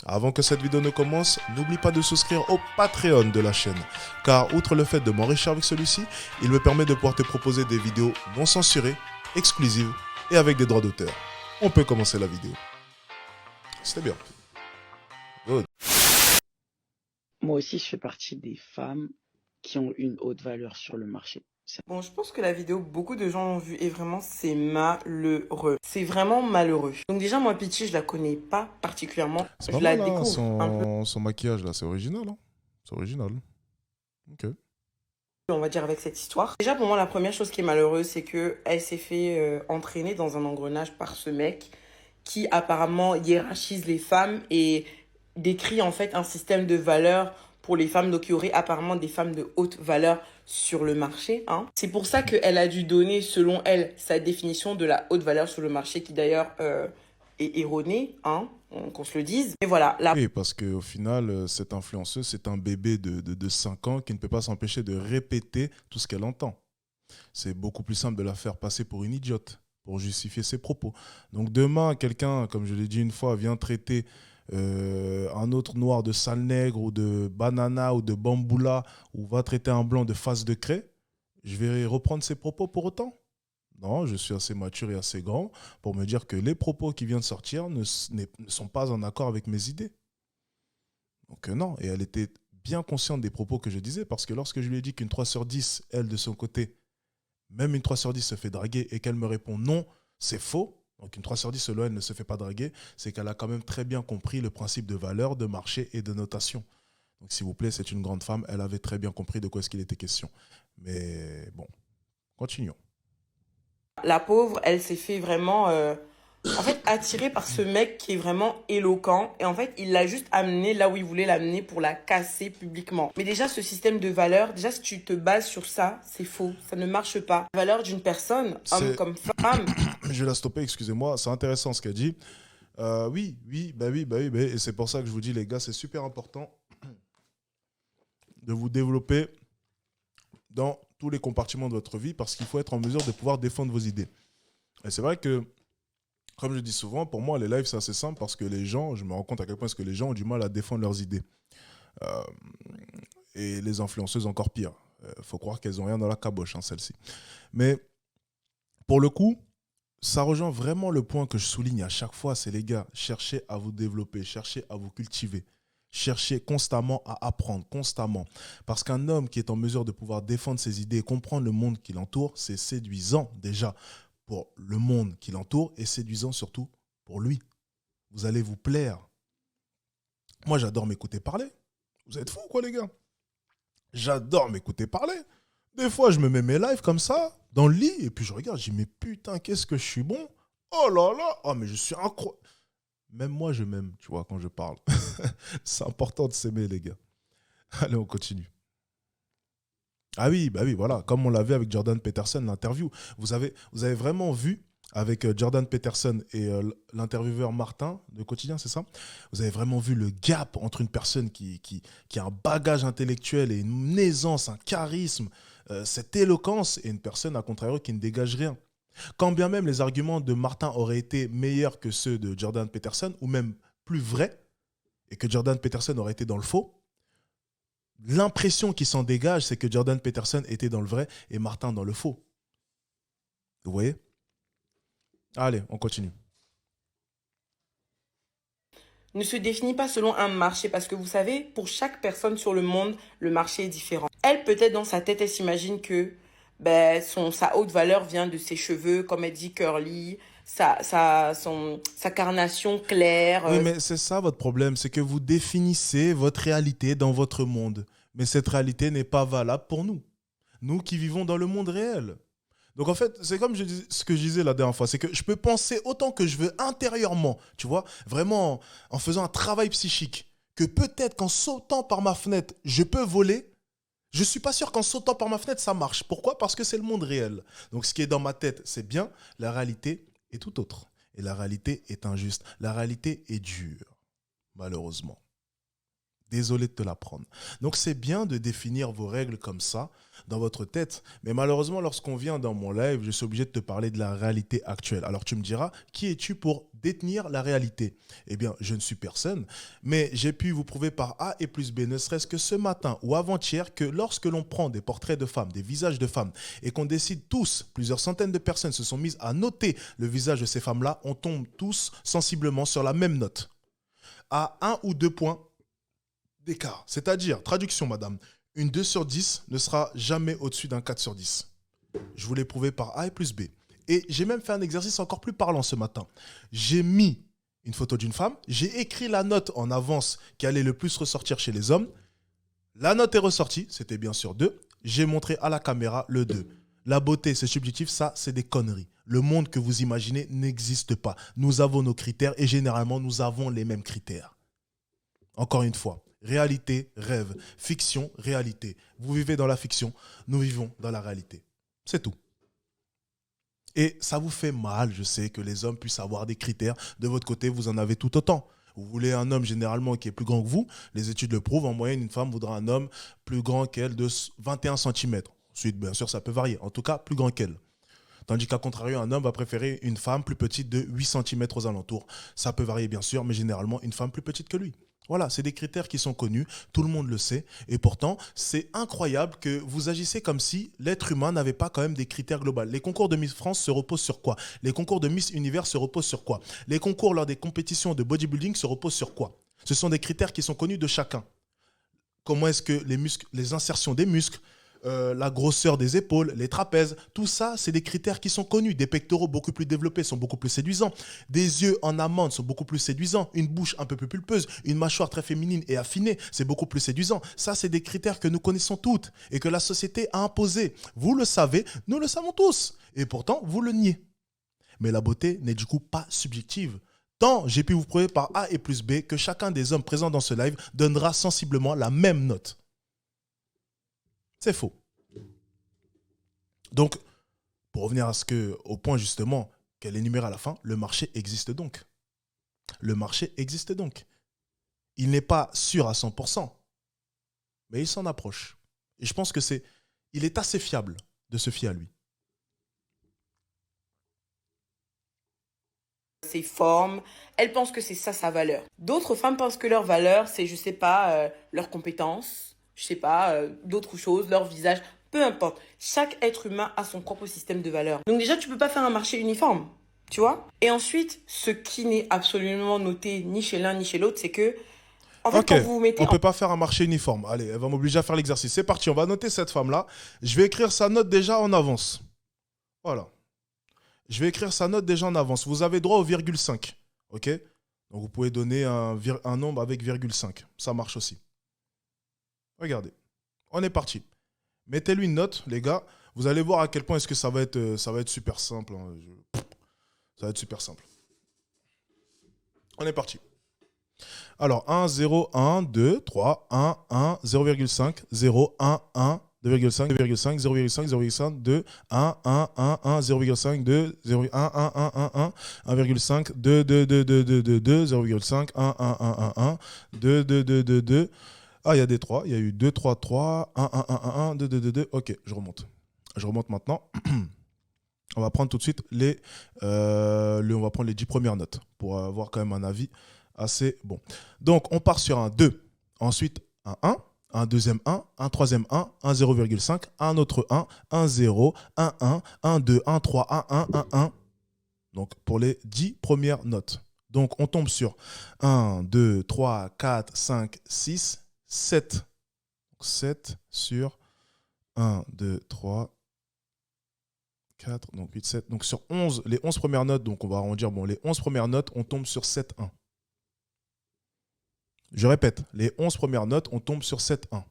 Avant que cette vidéo ne commence, n'oublie pas de souscrire au Patreon de la chaîne, car outre le fait de m'enrichir avec celui-ci, il me permet de pouvoir te proposer des vidéos non censurées, exclusives et avec des droits d'auteur. On peut commencer la vidéo. C'était bien. Good. Moi aussi, je fais partie des femmes qui ont une haute valeur sur le marché. Bon, je pense que la vidéo, beaucoup de gens l'ont vue et vraiment, c'est malheureux. C'est vraiment malheureux. Donc déjà, moi, Pitchy, je la connais pas particulièrement. C'est Je pas la mal, hein, découvre un peu, son maquillage là, c'est original. Hein. C'est original. Ok. on va dire, avec cette histoire. Déjà, pour moi, la première chose qui est malheureuse, c'est que elle s'est fait entraîner dans un engrenage par ce mec qui apparemment hiérarchise les femmes et décrit en fait un système de valeurs pour les femmes, donc il y aurait apparemment des femmes de haute valeur sur le marché. Hein. C'est pour ça qu'elle a dû donner, selon elle, sa définition de la haute valeur sur le marché, qui d'ailleurs est erronée, hein, qu'on se le dise. Et voilà, la Oui, parce qu'au final, cette influenceuse, c'est un bébé de 5 ans qui ne peut pas s'empêcher de répéter tout ce qu'elle entend. C'est beaucoup plus simple de la faire passer pour une idiote, pour justifier ses propos. Donc demain, quelqu'un, comme je l'ai dit une fois, vient traiter un autre noir de sale nègre ou de banana ou de bamboula ou va traiter un blanc de face de craie, je vais reprendre ses propos pour autant. Non, je suis assez mature et assez grand pour me dire que les propos qui viennent de sortir ne sont pas en accord avec mes idées. Donc non, et elle était bien consciente des propos que je disais, parce que lorsque je lui ai dit qu'une 3 sur 10, elle de son côté, même une 3 sur 10 se fait draguer et qu'elle me répond non, c'est faux. Donc une 3 sur 10, selon elle, ne se fait pas draguer. C'est qu'elle a quand même très bien compris le principe de valeur, de marché et de notation. Donc s'il vous plaît, c'est une grande femme. Elle avait très bien compris de quoi est-ce qu'il était question. Mais bon, continuons. la pauvre, elle s'est fait vraiment, en fait, attirée par ce mec qui est vraiment éloquent. Et en fait, il l'a juste amenée là où il voulait l'amener pour la casser publiquement. Mais déjà, ce système de valeurs, déjà, si tu te bases sur ça, c'est faux. Ça ne marche pas. La valeur d'une personne, homme C'est... comme femme, Je vais la stopper, excusez-moi. C'est intéressant ce qu'elle dit. Oui. Et c'est pour ça que je vous dis, les gars, c'est super important de vous développer dans tous les compartiments de votre vie, parce qu'il faut être en mesure de pouvoir défendre vos idées. Et c'est vrai que, comme je dis souvent, pour moi, les lives, c'est assez simple, parce que les gens, je me rends compte à quel point est-ce que les gens ont du mal à défendre leurs idées. Euh, et les influenceuses encore pire. Faut croire qu'elles n'ont rien dans la caboche, hein, celles-ci. Mais pour le coup, ça rejoint vraiment le point que je souligne à chaque fois, c'est les gars, cherchez à vous développer, cherchez à vous cultiver. Cherchez constamment à apprendre, constamment. Parce qu'un homme qui est en mesure de pouvoir défendre ses idées et comprendre le monde qui l'entoure, c'est séduisant déjà pour le monde qui l'entoure et séduisant surtout pour lui. Vous allez vous plaire. Moi, j'adore m'écouter parler. Vous êtes fous, quoi, les gars? J'adore m'écouter parler. Des fois, je me mets mes lives comme ça, dans le lit, et puis je regarde, je dis, mais putain, qu'est-ce que je suis bon. Oh là là, oh, mais je suis incroyable. Même moi, je m'aime, tu vois, quand je parle. C'est important de s'aimer, les gars. Allez, on continue. Ah oui, bah oui, voilà. Comme on l'a vu avec Jordan Peterson, l'interview. Vous avez vraiment vu avec Jordan Peterson et l'intervieweur Martin de Quotidien, c'est ça? Vous avez vraiment vu le gap entre une personne qui a un bagage intellectuel et une aisance, un charisme, cette éloquence, et une personne, à contrario, qui ne dégage rien. Quand bien même les arguments de Martin auraient été meilleurs que ceux de Jordan Peterson, ou même plus vrais, et que Jordan Peterson aurait été dans le faux, l'impression qui s'en dégage, c'est que Jordan Peterson était dans le vrai et Martin dans le faux. Vous voyez? Allez, on continue. ne se définit pas selon un marché. Parce que vous savez, pour chaque personne sur le monde, le marché est différent. Elle, peut-être dans sa tête, elle s'imagine que ben, sa haute valeur vient de ses cheveux, comme elle dit, curly, sa carnation claire. Oui, mais c'est ça votre problème, c'est que vous définissez votre réalité dans votre monde. Mais cette réalité n'est pas valable pour nous. Nous qui vivons dans le monde réel. Donc en fait, c'est comme ce que je disais la dernière fois, c'est que je peux penser autant que je veux intérieurement, tu vois, vraiment en faisant un travail psychique, que peut-être qu'en sautant par ma fenêtre, je peux voler. Je ne suis pas sûr qu'en sautant par ma fenêtre, ça marche. Pourquoi? Parce que c'est le monde réel. Donc ce qui est dans ma tête, c'est bien. La réalité est tout autre. Et la réalité est injuste. La réalité est dure, malheureusement. Désolé de te l'apprendre. Donc c'est bien de définir vos règles comme ça dans votre tête. Mais malheureusement, lorsqu'on vient dans mon live, je suis obligé de te parler de la réalité actuelle. Alors tu me diras, qui es-tu pour détenir la réalité? Eh bien, je ne suis personne, mais j'ai pu vous prouver par A et plus B, ne serait-ce que ce matin ou avant-hier, que lorsque l'on prend des portraits de femmes, des visages de femmes, et qu'on décide tous, plusieurs centaines de personnes se sont mises à noter le visage de ces femmes-là, on tombe tous sensiblement sur la même note, à 1 ou 2 points d'écart. C'est-à-dire, traduction madame, une 2 sur 10 ne sera jamais au-dessus d'un 4 sur 10. Je vous l'ai prouvé par A et plus B. Et j'ai même fait un exercice encore plus parlant ce matin. J'ai mis une photo d'une femme, j'ai écrit la note en avance qui allait le plus ressortir chez les hommes. La note est ressortie, c'était bien sûr 2. J'ai montré à la caméra le 2. La beauté, c'est subjectif, ça, c'est des conneries. Le monde que vous imaginez n'existe pas. Nous avons nos critères et généralement, nous avons les mêmes critères. Encore une fois, réalité, rêve, fiction, réalité. Vous vivez dans la fiction, nous vivons dans la réalité. C'est tout. Et ça vous fait mal, je sais, que les hommes puissent avoir des critères. De votre côté, vous en avez tout autant. Vous voulez un homme généralement qui est plus grand que vous. Les études le prouvent. En moyenne, une femme voudra un homme plus grand qu'elle de 21 cm. Ensuite, bien sûr, ça peut varier. En tout cas, plus grand qu'elle. Tandis qu'à contrario, un homme va préférer une femme plus petite de 8 cm aux alentours. Ça peut varier, bien sûr, mais généralement, une femme plus petite que lui. Voilà, c'est des critères qui sont connus, tout le monde le sait, et pourtant, c'est incroyable que vous agissez comme si l'être humain n'avait pas quand même des critères globaux. Les concours de Miss France se reposent sur quoi? Les concours de Miss Univers se reposent sur quoi? Les concours lors des compétitions de bodybuilding se reposent sur quoi? Ce sont des critères qui sont connus de chacun. Comment est-ce que les muscles, les insertions des muscles, la grosseur des épaules, les trapèzes, tout ça, c'est des critères qui sont connus. Des pectoraux beaucoup plus développés sont beaucoup plus séduisants. Des yeux en amande sont beaucoup plus séduisants. Une bouche un peu plus pulpeuse, une mâchoire très féminine et affinée, c'est beaucoup plus séduisant. Ça, c'est des critères que nous connaissons toutes et que la société a imposés. Vous le savez, nous le savons tous. Et pourtant, vous le niez. Mais la beauté n'est du coup pas subjective. Tant j'ai pu vous prouver par A et plus B que chacun des hommes présents dans ce live donnera sensiblement la même note. C'est faux. Donc, pour revenir au point justement qu'elle énumère à la fin, le marché existe donc. Le marché existe donc. Il n'est pas sûr à 100%, mais il s'en approche. Et je pense il est assez fiable de se fier à lui. Ses formes, elles pensent que c'est ça sa valeur. D'autres femmes pensent que leur valeur, c'est, je sais pas, leurs compétences, je sais pas, d'autres choses, leur visage, peu importe. Chaque être humain a son propre système de valeurs. Donc déjà, tu peux pas faire un marché uniforme, tu vois. Et ensuite, ce qui n'est absolument noté ni chez l'un ni chez l'autre, c'est que, en fait, Ok, quand vous vous mettez on peut pas faire un marché uniforme. Allez, elle va m'obliger à faire l'exercice. C'est parti, on va noter cette femme-là. Je vais écrire sa note déjà en avance. Voilà. Je vais écrire sa note déjà en avance. Vous avez droit au virgule 5. Ok? Donc vous pouvez donner un nombre avec virgule 5. Ça marche aussi. Regardez. On est parti. Mettez-lui une note, les gars. Vous allez voir à quel point est-ce que ça va être super simple. Hein. Ça va être super simple. On est parti. Alors, 1, 0, 1, 2, 3, 1, 1, 0,5, 0, 1, 1, 2,5, 2,5, 0,5, 0,5, 2, 1, 1, 1, 1, 0,5, 2, 0, 1, 1, 1, 1, 1, 1,5, 2, 2, 2, 2, 2, 2, 2, 0,5, 1, 1, 1, 1, 1, 2, 2, 2, 2, 2. Ah, il y a des 3. Il y a eu 2, 3, 3, 1, 1, 1, 1, 1, 2, 2, 2, 2. Ok, je remonte. Je remonte maintenant. On va prendre tout de suite on va prendre les 10 premières notes pour avoir quand même un avis assez bon. Donc, on part sur un 2. Ensuite, un 1. Un deuxième 1, un troisième 1, un 0,5, un autre 1 0, un 1, un 2, un 3, un 1, un 1. Donc, pour les 10 premières notes. Donc, on tombe sur 1, 2, 3, 4, 5, 6, 7. Donc, 7 sur 1, 2, 3, 4, donc 8, 7. Donc, sur 11, les 11 premières notes, donc on va arrondir, les 11 premières notes, on tombe sur 7, 1. Je répète, les 11 premières notes, on tombe sur 7, 1.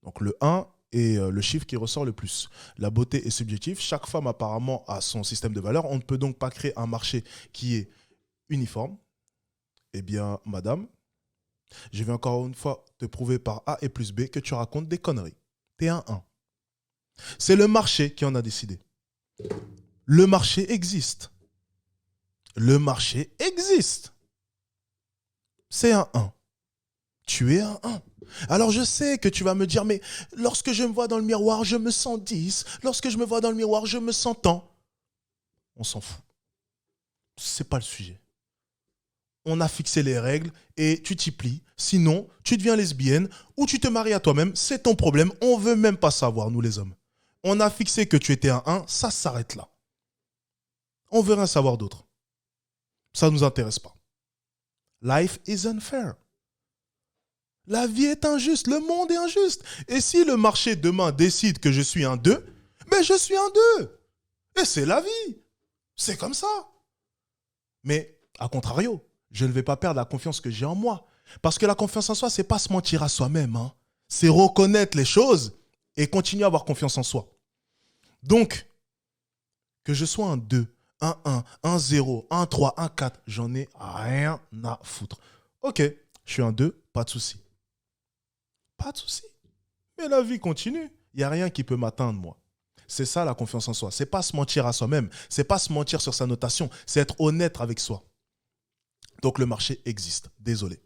Donc le 1 est le chiffre qui ressort le plus. La beauté est subjective. Chaque femme apparemment a son système de valeurs. On ne peut donc pas créer un marché qui est uniforme. Eh bien, madame, je vais encore une fois te prouver par A et plus B que tu racontes des conneries. T'es un 1. C'est le marché qui en a décidé. Le marché existe. Le marché existe. C'est un 1. Tu es un 1. Alors je sais que tu vas me dire, mais lorsque je me vois dans le miroir, je me sens 10. Lorsque je me vois dans le miroir, je me sens tant. On s'en fout. C'est pas le sujet. On a fixé les règles et tu t'y plies. Sinon, tu deviens lesbienne ou tu te maries à toi-même. C'est ton problème. On veut même pas savoir, nous les hommes. On a fixé que tu étais un 1. Ça s'arrête là. On veut rien savoir d'autre. Ça ne nous intéresse pas. Life is unfair. La vie est injuste, le monde est injuste. Et si le marché demain décide que je suis un 2, ben je suis un 2. Et c'est la vie. C'est comme ça. Mais, à contrario, je ne vais pas perdre la confiance que j'ai en moi. Parce que la confiance en soi, c'est pas se mentir à soi-même. Hein. C'est reconnaître les choses et continuer à avoir confiance en soi. Donc, que je sois un 2, un 1, un 0, un 3, un 4, j'en ai rien à foutre. Ok, je suis un 2, pas de souci. Pas de souci. Mais la vie continue. Il n'y a rien qui peut m'atteindre, moi. C'est ça la confiance en soi. C'est pas se mentir à soi-même. C'est pas se mentir sur sa notation. C'est être honnête avec soi. Donc le marché existe. Désolé.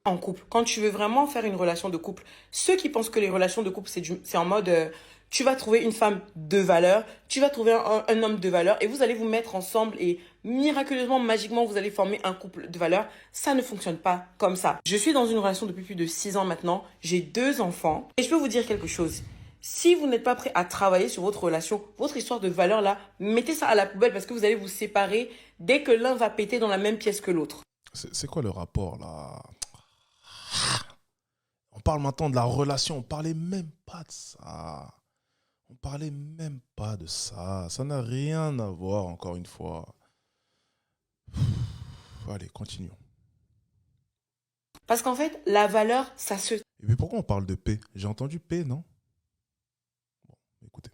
En couple, quand tu veux vraiment faire une relation de couple, ceux qui pensent que les relations de couple, c'est en mode, tu vas trouver une femme de valeur, tu vas trouver un homme de valeur, et vous allez vous mettre ensemble, et miraculeusement, magiquement, vous allez former un couple de valeur. Ça ne fonctionne pas comme ça. Je suis dans une relation depuis plus de 6 ans maintenant, j'ai 2 enfants, et je peux vous dire quelque chose. Si vous n'êtes pas prêt à travailler sur votre relation, votre histoire de valeur là, mettez ça à la poubelle parce que vous allez vous séparer dès que l'un va péter dans la même pièce que l'autre. C'est quoi le rapport là? On parle maintenant de la relation. On parlait même pas de ça. On parlait même pas de ça. Ça n'a rien à voir, encore une fois. Allez, continuons. Parce qu'en fait, la valeur, ça se Et puis pourquoi on parle de paix? J'ai entendu paix, non? Bon, écoutez.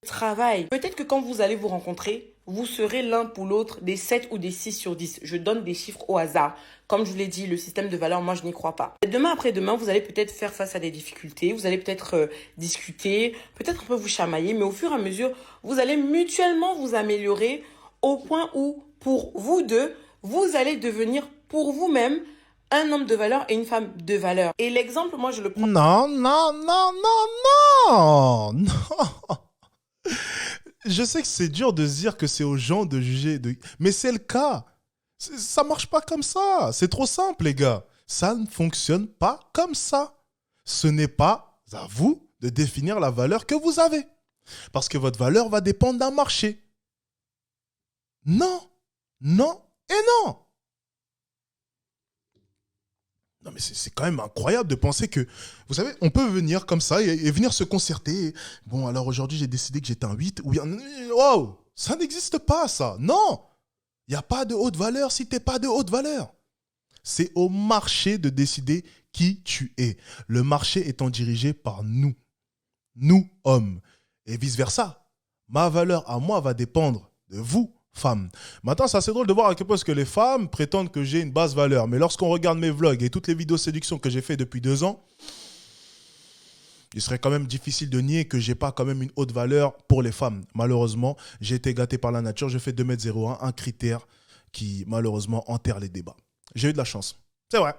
travaille. Peut-être que quand vous allez vous rencontrer, vous serez l'un pour l'autre des 7 ou des 6 sur 10. Je donne des chiffres au hasard. Comme je vous l'ai dit, le système de valeur, moi, je n'y crois pas. Demain après-demain, vous allez peut-être faire face à des difficultés, vous allez peut-être discuter, peut-être un peu vous chamailler, mais au fur et à mesure, vous allez mutuellement vous améliorer au point où, pour vous deux, vous allez devenir pour vous-même un homme de valeur et une femme de valeur. Et l'exemple, moi, je le prends. Non, non, non, non, non, non. Je sais que c'est dur de se dire que c'est aux gens de juger, mais c'est le cas. Ça marche pas comme ça. C'est trop simple, les gars. Ça ne fonctionne pas comme ça. Ce n'est pas à vous de définir la valeur que vous avez. Parce que votre valeur va dépendre d'un marché. Non, non et non. Non, mais c'est quand même incroyable de penser que, vous savez, on peut venir comme ça et venir se concerter. Bon, alors aujourd'hui, j'ai décidé que j'étais un 8 ou bien. Wow, ça n'existe pas, ça. Non, il n'y a pas de haute valeur si tu n'es pas de haute valeur. C'est au marché de décider qui tu es. Le marché étant dirigé par nous, hommes. Et vice-versa. Ma valeur à moi va dépendre de vous, femmes. Maintenant, c'est assez drôle de voir à quel point que les femmes prétendent que j'ai une basse valeur. Mais lorsqu'on regarde mes vlogs et toutes les vidéos séduction que j'ai fait depuis 2 ans, il serait quand même difficile de nier que j'ai pas quand même une haute valeur pour les femmes. Malheureusement, j'ai été gâté par la nature. Je fais 2,01 m, un critère qui malheureusement enterre les débats. J'ai eu de la chance. C'est vrai.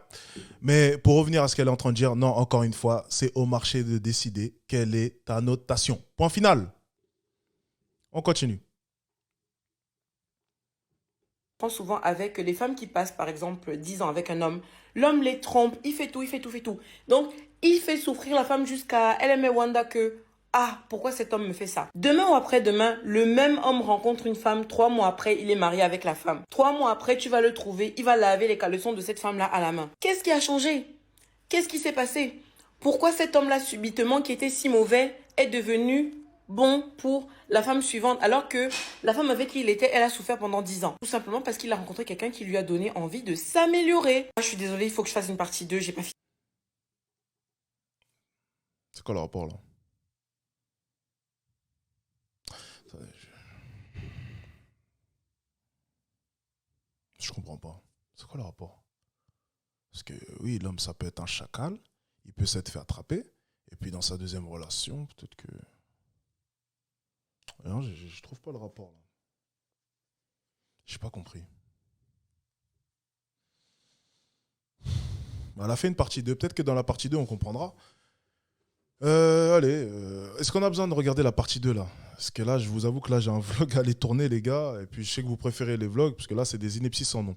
Mais pour revenir à ce qu'elle est en train de dire, non, encore une fois, c'est au marché de décider quelle est ta notation. Point final. On continue. Souvent avec les femmes qui passent par exemple 10 ans avec un homme. L'homme les trompe, il fait tout, il fait tout, il fait tout. Donc, il fait souffrir la femme jusqu'à elle aime Wanda que ah, pourquoi cet homme me fait ça? Demain ou après-demain, le même homme rencontre une femme. 3 mois après, il est marié avec la femme. 3 mois après, tu vas le trouver. Il va laver les caleçons de cette femme-là à la main. Qu'est-ce qui a changé? Qu'est-ce qui s'est passé? Pourquoi cet homme-là, subitement, qui était si mauvais, est devenu bon pour la femme suivante, alors que la femme avec qui il était, elle a souffert pendant 10 ans. Tout simplement parce qu'il a rencontré quelqu'un qui lui a donné envie de s'améliorer. Je suis désolée, il faut que je fasse une partie 2, j'ai pas fini. C'est quoi le rapport là? Je comprends pas. C'est quoi le rapport? Parce que oui, l'homme, ça peut être un chacal. Il peut s'être fait attraper. Et puis dans sa deuxième relation, peut-être que... Non, je trouve pas le rapport là. J'ai pas compris. Elle a fait une partie 2. Peut-être que dans la partie 2, on comprendra. Allez, est-ce qu'on a besoin de regarder la partie 2 là? Parce que là, je vous avoue que là, j'ai un vlog à aller tourner, les gars. Et puis, je sais que vous préférez les vlogs, parce que là, c'est des inepties sans nom.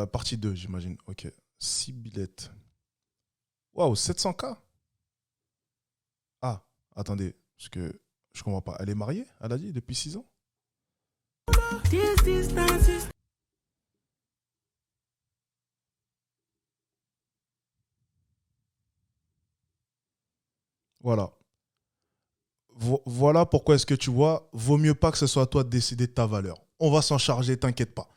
Partie 2, j'imagine. Ok. 6 billettes. Waouh, 700K? Ah, attendez, parce que je comprends pas. Elle est mariée, elle a dit, depuis 6 ans? Voilà. Voilà pourquoi est-ce que tu vois, vaut mieux pas que ce soit à toi de décider de ta valeur. On va s'en charger, t'inquiète pas.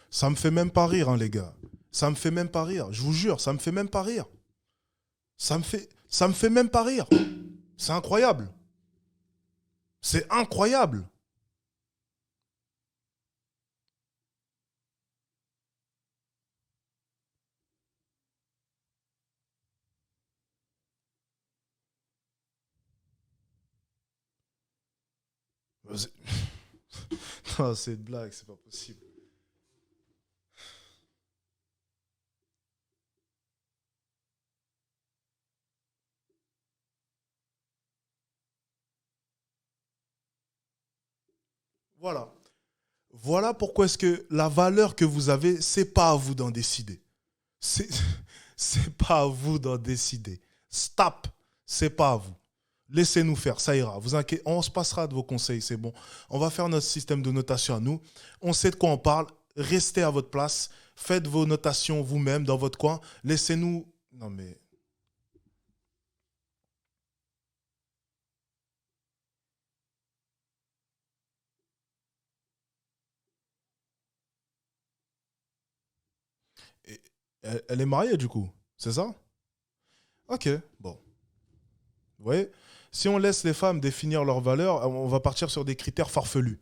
Ça me fait même pas rire, hein, les gars. Ça me fait même pas rire. Je vous jure, ça me fait même pas rire. Ça me fait même pas rire. C'est incroyable. C'est incroyable. C'est- Non, c'est une blague, c'est pas possible. Voilà. Voilà pourquoi est-ce que la valeur que vous avez, c'est pas à vous d'en décider. C'est c'est pas à vous d'en décider. Stop, c'est pas à vous. Laissez-nous faire, ça ira. Vous inquiétez, on se passera de vos conseils, c'est bon. On va faire notre système de notation à nous. On sait de quoi on parle. Restez à votre place. Faites vos notations vous-même dans votre coin. Laissez-nous. Non mais. Et- elle est mariée du coup, c'est ça? Ok, bon. Vous voyez, si on laisse les femmes définir leurs valeurs, on va partir sur des critères farfelus.